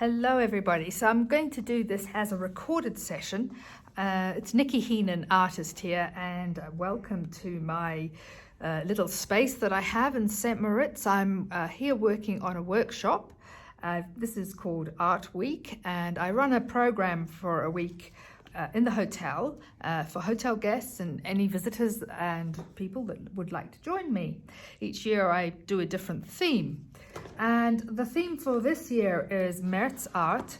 Hello everybody, so I'm going to do this as a recorded session. It's Nikki Heenan, artist here, and welcome to my little space that I have in St. Moritz. I'm here working on a workshop. This is called Art Week, and I run a program for a week in the hotel for hotel guests and any visitors and people that would like to join me. Each year I do a different theme. And the theme for this year is Merz Art.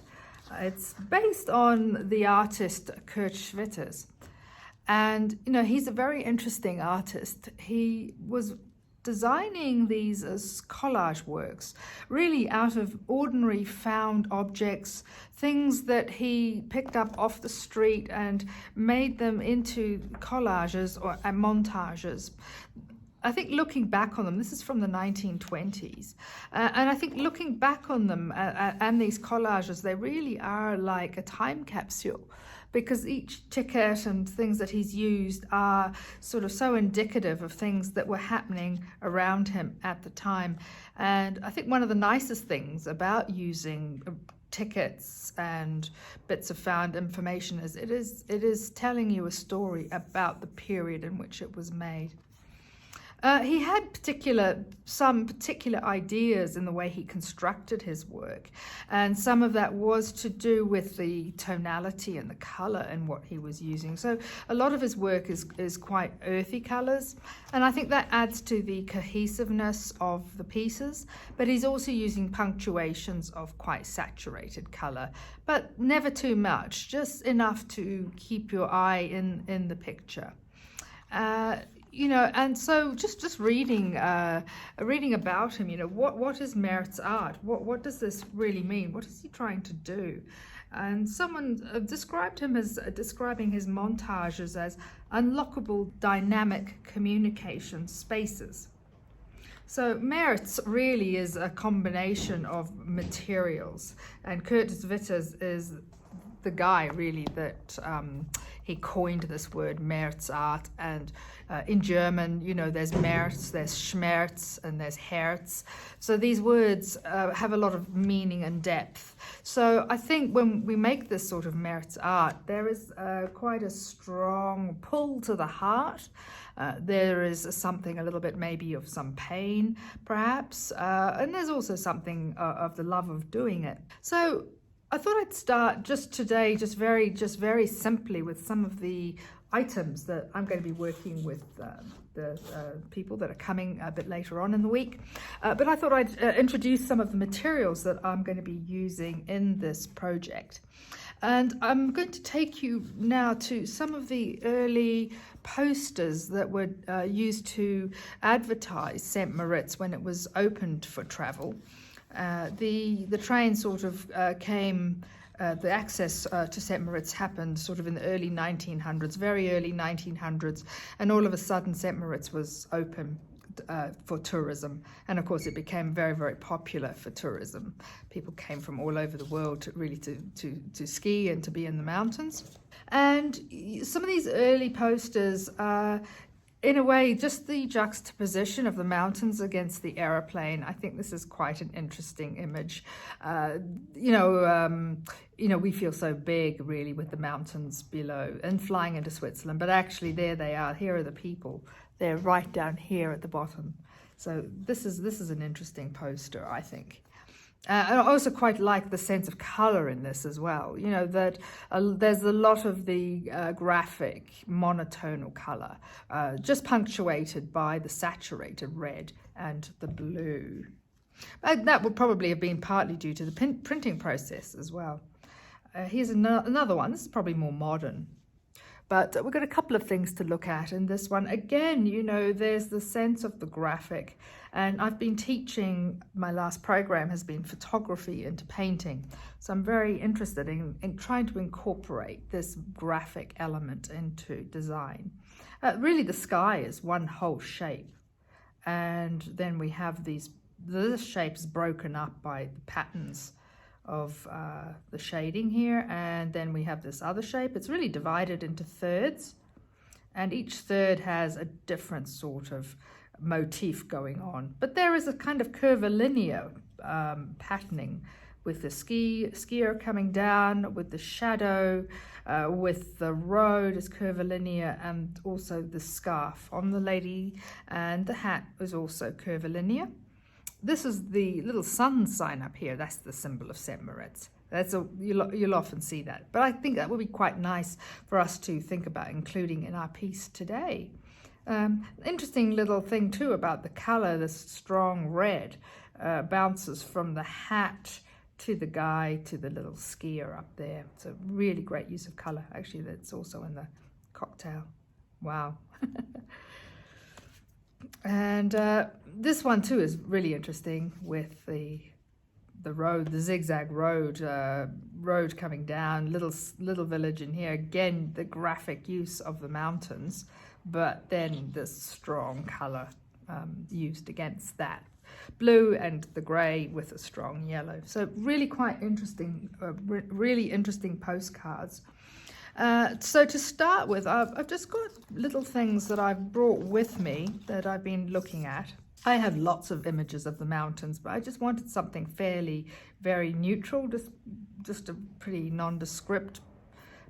It's based on the artist Kurt Schwitters. And, you know, he's a very interesting artist. He was designing these as collage works, really out of ordinary found objects, things that he picked up off the street and made them into collages or montages. I think looking back on them, this is from the 1920s, and I think looking back on them and these collages, they really are like a time capsule, because each ticket and things that he's used are sort of so indicative of things that were happening around him at the time. And I think one of the nicest things about using tickets and bits of found information is it is telling you a story about the period in which it was made. He had some particular ideas in the way he constructed his work, and some of that was to do with the tonality and the colour and what he was using. So a lot of his work is quite earthy colours, and I think that adds to the cohesiveness of the pieces, but he's also using punctuations of quite saturated colour, but never too much, just enough to keep your eye in the picture. You know, and so just reading about him, you know, what is Merz Art? What does this really mean? What is he trying to do? And someone described him as describing his montages as unlockable dynamic communication spaces. So Merz really is a combination of materials, and Kurt Schwitters is the guy really that he coined this word Merz Art. And in German, you know, there's Merz, there's Schmerz, and there's Herz. So these words have a lot of meaning and depth. So I think when we make this sort of Merz Art, there is quite a strong pull to the heart. There is something a little bit maybe of some pain, perhaps, and there's also something of the love of doing it. So I thought I'd start just today, just very simply with some of the items that I'm going to be working with the people that are coming a bit later on in the week. But I thought I'd introduce some of the materials that I'm going to be using in this project. And I'm going to take you now to some of the early posters that were used to advertise St. Moritz when it was opened for travel. The train sort of came, the access to St. Moritz happened sort of in the early 1900s, very early 1900s, and all of a sudden St. Moritz was open for tourism, and of course it became very, very popular for tourism. People came from all over the world to ski and to be in the mountains. And some of these early posters in a way, just the juxtaposition of the mountains against the aeroplane, I think this is quite an interesting image. You know, we feel so big, really, with the mountains below and flying into Switzerland, but actually there they are. Here are the people. They're right down here at the bottom. So this is an interesting poster, I think. I also quite like the sense of colour in this as well. You know, that there's a lot of the graphic monotonal colour, just punctuated by the saturated red and the blue. But that would probably have been partly due to the printing process as well. Here's another one. This is probably more modern. But we've got a couple of things to look at in this one. Again, you know, there's the sense of the graphic. And I've been teaching, my last program has been photography into painting. So I'm very interested in trying to incorporate this graphic element into design. Really, the sky is one whole shape. And then we have this shape is broken up by the patterns of the shading here, and then we have this other shape. It's really divided into thirds, and each third has a different sort of motif going on, but there is a kind of curvilinear patterning with the skier coming down, with the shadow, with the road as curvilinear, and also the scarf on the lady, and the hat is also curvilinear. This is the little sun sign up here. That's the symbol of St. Moritz. You'll often see that. But I think that would be quite nice for us to think about including in our piece today. Interesting little thing too about the colour, this strong red bounces from the hat to the guy to the little skier up there. It's a really great use of colour. Actually, that's also in the cocktail. Wow. And this one too is really interesting with the road, the zigzag road, road coming down, little village in here. Again, the graphic use of the mountains, but then this strong colour used against that. Blue and the grey with a strong yellow. So really quite interesting, really interesting postcards. So to start with, I've just got little things that I've brought with me that I've been looking at. I have lots of images of the mountains, but I just wanted something very neutral, just a pretty nondescript,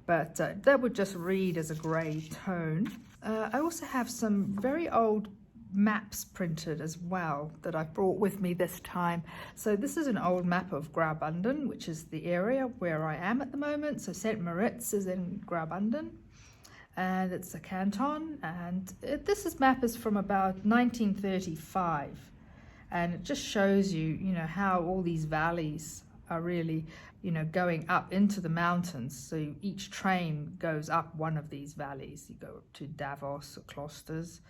but that would just read as a grey tone. I also have some very old maps printed as well that I've brought with me this time. So this is an old map of Graubünden, which is the area where I am at the moment. So St. Moritz is in Graubünden, and it's a canton, and this map is from about 1935, and it just shows you, how all these valleys are really, going up into the mountains. So each train goes up one of these valleys. You go up to Davos or Klosters,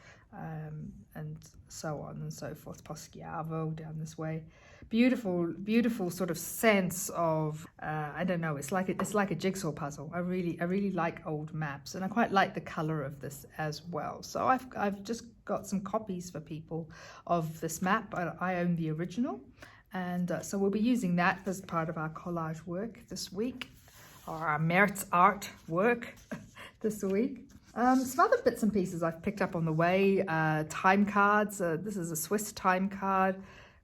and so on and so forth, Poschiavo down this way. Beautiful sort of sense of I don't know. It's like a jigsaw puzzle. I really like old maps, and I quite like the color of this as well. So I've just got some copies for people of this map. I own the original, and so we'll be using that as part of our collage work this week, or our Merz Art work this week. Some other bits and pieces I've picked up on the way, time cards. This is a Swiss time card,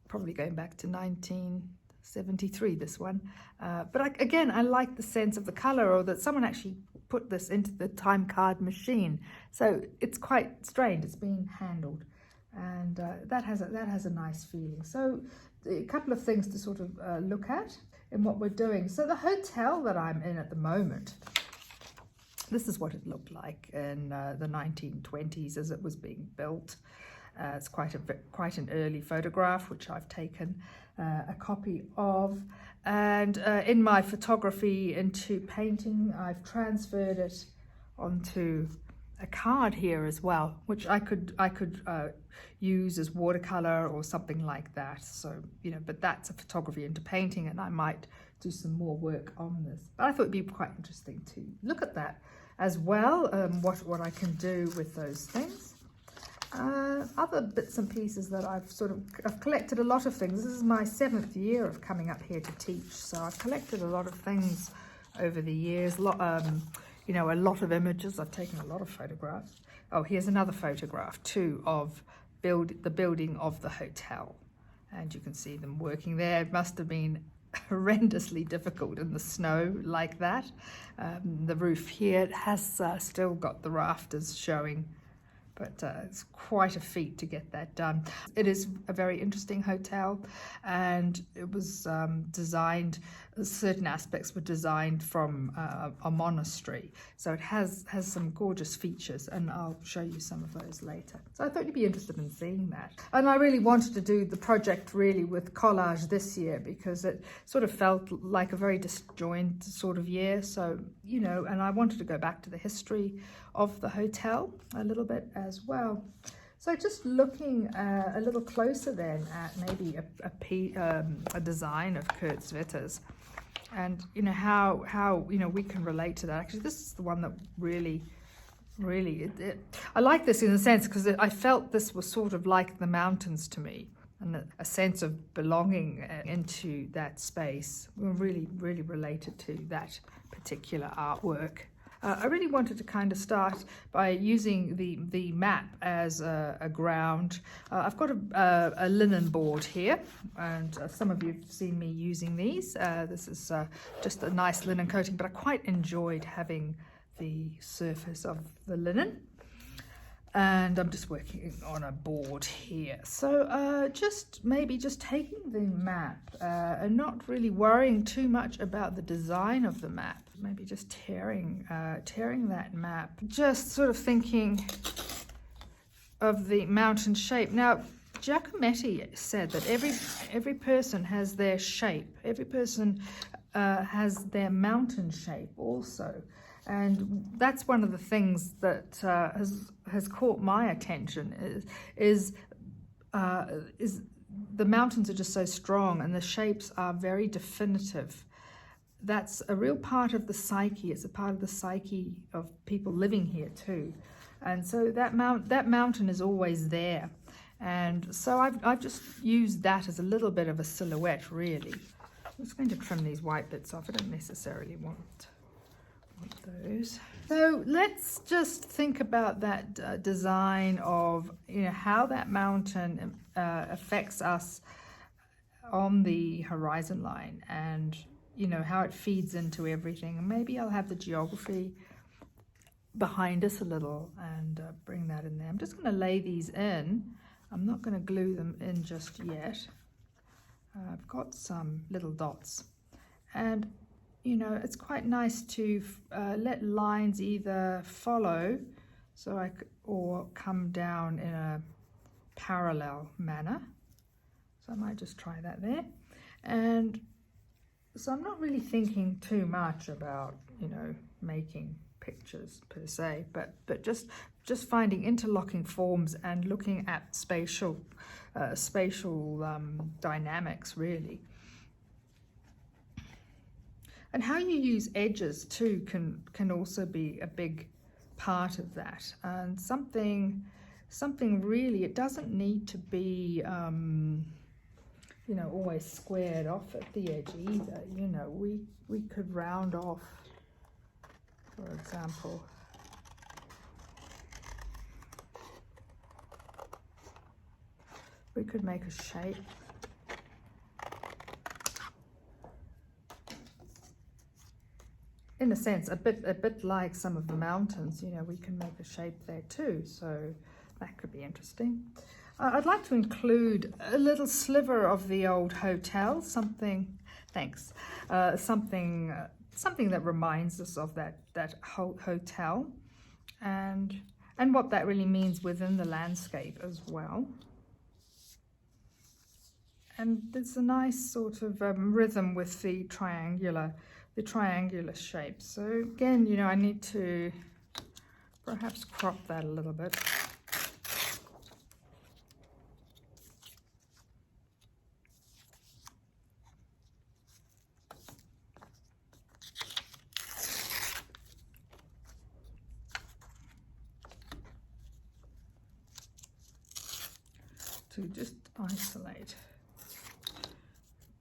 probably going back to 1973, this one. But I like the sense of the colour, or that someone actually put this into the time card machine. So it's quite strange, it's being handled. And that has a nice feeling. So a couple of things to sort of look at in what we're doing. So the hotel that I'm in at the moment, this is what it looked like in the 1920s as it was being built. It's quite an early photograph, which I've taken a copy of. And in my photography into painting, I've transferred it onto a card here as well, which I could use as watercolor or something like that. So, but that's a photography into painting, and I might do some more work on this. But I thought it'd be quite interesting to look at that as well, what I can do with those things. Other bits and pieces that I've collected a lot of things. This is my 7th year of coming up here to teach, so I've collected a lot of things over the years. A lot of images. I've taken a lot of photographs. Oh, here's another photograph too of the building of the hotel, and you can see them working there. It must have been horrendously difficult in the snow like that. The roof here has still got the rafters showing, but it's quite a feat to get that done. It is a very interesting hotel, and it was designed, certain aspects were designed from a monastery. So it has some gorgeous features, and I'll show you some of those later. So I thought you'd be interested in seeing that. And I really wanted to do the project really with collage this year, because it sort of felt like a very disjointed sort of year. So, and I wanted to go back to the history of the hotel a little bit as well. So just looking a little closer then at maybe a design of Kurt Schwitters, and how we can relate to that. Actually, this is the one that really I like this in a sense, because I felt this was sort of like the mountains to me, and a sense of belonging into that space. We really related to that particular artwork. I really wanted to kind of start by using the map as a ground. I've got a linen board here, and some of you have seen me using these. This is just a nice linen coating, but I quite enjoyed having the surface of the linen. And I'm just working on a board here. So maybe just taking the map and not really worrying too much about the design of the map. Maybe just tearing that map. Just sort of thinking of the mountain shape. Now, Giacometti said that every person has their shape. Every person has their mountain shape also. And that's one of the things that has caught my attention is the mountains are just so strong and the shapes are very definitive. That's a real part of the psyche. It's a part of the psyche of people living here too. And so that mountain is always there. And so I've just used that as a little bit of a silhouette, really. I'm just going to trim these white bits off. I don't necessarily want those. So let's just think about that design of, how that mountain affects us on the horizon line, and how it feeds into everything. And maybe I'll have the geography behind us a little and bring that in there. I'm just going to lay these in. I'm not going to glue them in just yet. I've got some little dots, and it's quite nice to let lines either follow or come down in a parallel manner. So I might just try that there. And so I'm not really thinking too much about, making pictures per se, but just finding interlocking forms and looking at spatial dynamics, really. And how you use edges too can also be a big part of that. And something really, it doesn't need to be always squared off at the edge either. We could round off, for example. We could make a shape. In a sense, a bit like some of the mountains, we can make a shape there too, so that could be interesting. I'd like to include a little sliver of the old hotel, something that reminds us of that whole hotel, and what that really means within the landscape as well. And there's a nice sort of rhythm with the triangular shape. So again, I need to perhaps crop that a little bit. To just isolate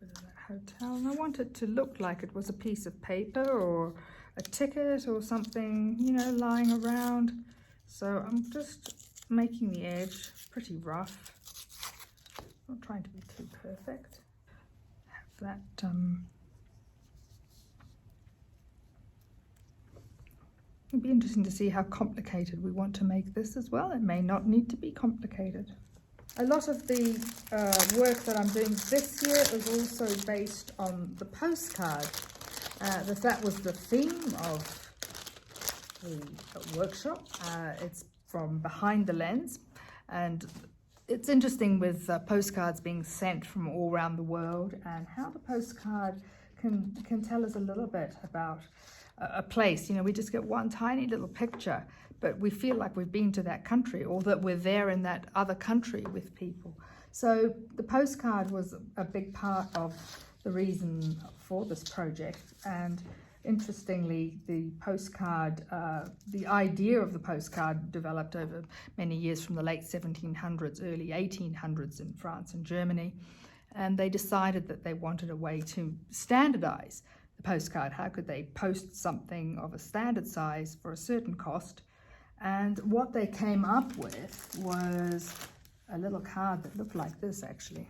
a bit of that hotel. And I want it to look like it was a piece of paper or a ticket or something, lying around. So I'm just making the edge pretty rough. Not trying to be too perfect. Have that it'd be interesting to see how complicated we want to make this as well. It may not need to be complicated. A lot of the work that I'm doing this year is also based on the postcard. That was the theme of the workshop. It's from Behind the Lens, and it's interesting with postcards being sent from all around the world, and how the postcard can tell us a little bit about a place. We just get one tiny little picture, but we feel like we've been to that country, or that we're there in that other country with people. So the postcard was a big part of the reason for this project. And interestingly, the idea of the postcard developed over many years, from the late 1700s, early 1800s in France and Germany. And they decided that they wanted a way to standardize the postcard. How could they post something of a standard size for a certain cost? And what they came up with was a little card that looked like this, actually.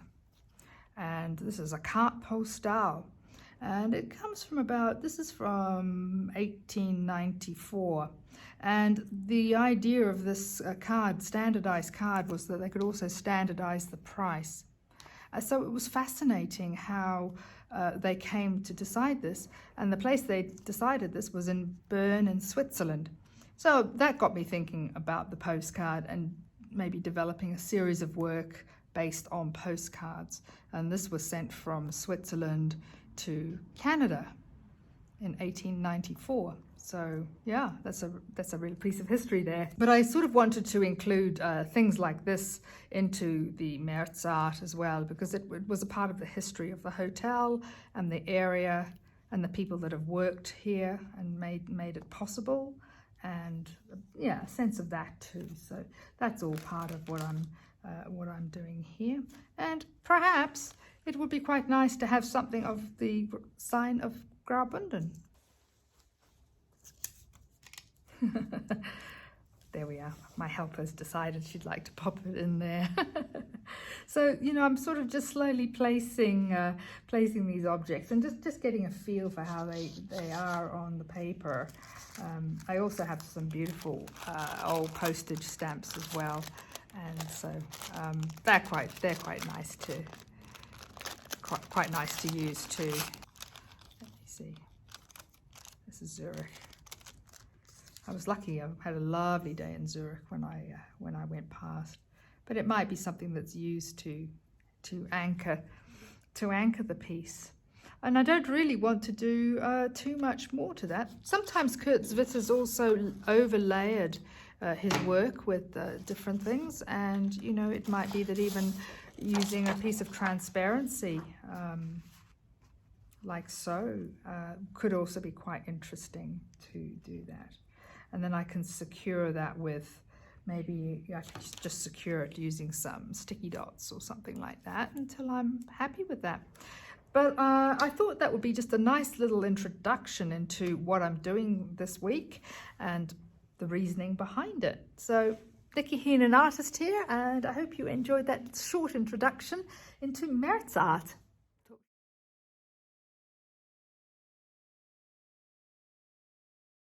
And this is a carte postale. And it comes from this is from 1894. And the idea of this standardized card, was that they could also standardize the price. So it was fascinating how they came to decide this. And the place they decided this was in Bern in Switzerland. So that got me thinking about the postcard and maybe developing a series of work based on postcards. And this was sent from Switzerland to Canada in 1894. So yeah, that's a real piece of history there. But I sort of wanted to include things like this into the Merz Art as well, because it was a part of the history of the hotel and the area and the people that have worked here and made it possible. And yeah, a sense of that too. So that's all part of what I'm doing here. And perhaps it would be quite nice to have something of the sign of Graubünden. There we are. My helper's decided she'd like to pop it in there. So, I'm sort of just slowly placing these objects and just getting a feel for how they are on the paper. I also have some beautiful old postage stamps as well, and so they're quite nice to quite nice to use too. Let me see. This is Zurich. I was lucky. I had a lovely day in Zurich when I went past. But it might be something that's used to anchor the piece. And I don't really want to do too much more to that. Sometimes Kurt Schwitters also overlayered his work with different things, and it might be that even using a piece of transparency like so could also be quite interesting to do that. And then I can secure that with, maybe I can just secure it using some sticky dots or something like that until I'm happy with that. But I thought that would be just a nice little introduction into what I'm doing this week and the reasoning behind it. So Nikki Heenan, artist here, and I hope you enjoyed that short introduction into Merz Art.